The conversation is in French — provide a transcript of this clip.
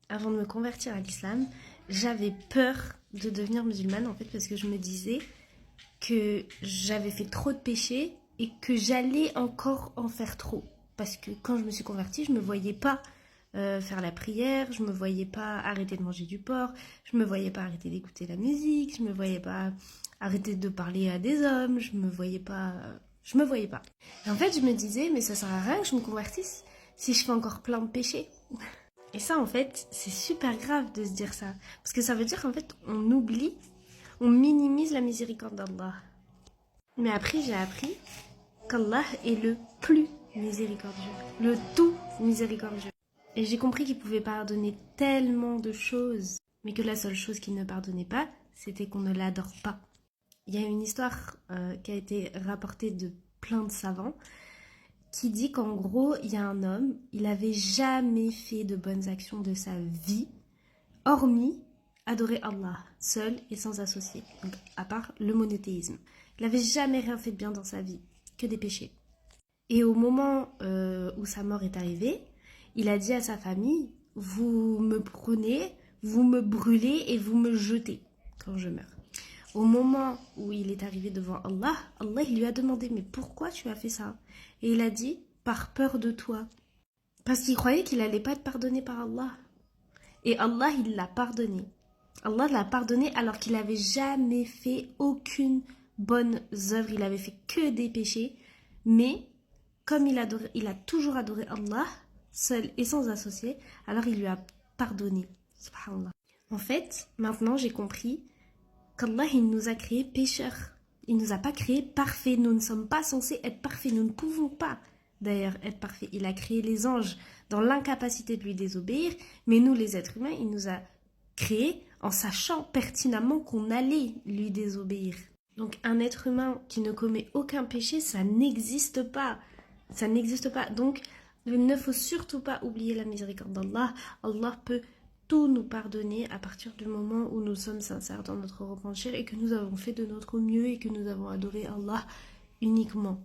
avant de me convertir à l'islam, j'avais peur de devenir musulmane en fait parce que je me disais que j'avais fait trop de péchés et que j'allais encore en faire trop. Parce que quand je me suis convertie, je me voyais pas faire la prière, je me voyais pas arrêter de manger du porc, je me voyais pas arrêter d'écouter la musique, je me voyais pas arrêter de parler à des hommes, je me voyais pas. Et en fait, je me disais, mais ça sert à rien que je me convertisse si je fais encore plein de péchés. Et ça, en fait, c'est super grave de se dire ça. Parce que ça veut dire qu'en fait, on oublie, on minimise la miséricorde d'Allah. Mais après, j'ai appris qu'Allah est le plus miséricordieux, le tout miséricordieux. Et j'ai compris qu'il pouvait pardonner tellement de choses, mais que la seule chose qu'il ne pardonnait pas, c'était qu'on ne l'adore pas. Il y a une histoire qui a été rapportée de plein de savants qui dit qu'en gros, il y a un homme, il avait jamais fait de bonnes actions de sa vie, hormis adorer Allah, seul et sans associé, donc à part le monothéisme. Il n'avait jamais rien fait de bien dans sa vie, que des péchés. Et au moment où sa mort est arrivée, il a dit à sa famille, vous me prenez, vous me brûlez et vous me jetez quand je meurs. Au moment où il est arrivé devant Allah, Allah il lui a demandé, mais pourquoi tu as fait ça? Et il a dit, par peur de toi. Parce qu'il croyait qu'il n'allait pas être pardonné par Allah. Et Allah, il l'a pardonné. Allah l'a pardonné alors qu'il n'avait jamais fait aucune bonne œuvre. Il avait fait que des péchés. Mais comme il a toujours adoré Allah, seul et sans associé, alors il lui a pardonné. Subhanallah. En fait, maintenant j'ai compris qu'Allah, il nous a créés pécheurs. Il ne nous a pas créés parfaits. Nous ne sommes pas censés être parfaits. Nous ne pouvons pas, d'ailleurs, être parfaits. Il a créé les anges dans l'incapacité de lui désobéir, mais nous, les êtres humains, il nous a créés en sachant pertinemment qu'on allait lui désobéir. Donc, un être humain qui ne commet aucun péché, ça n'existe pas. Ça n'existe pas. Donc, il ne faut surtout pas oublier la miséricorde d'Allah. Allah peut tout nous pardonner à partir du moment où nous sommes sincères dans notre repentir et que nous avons fait de notre mieux et que nous avons adoré Allah uniquement.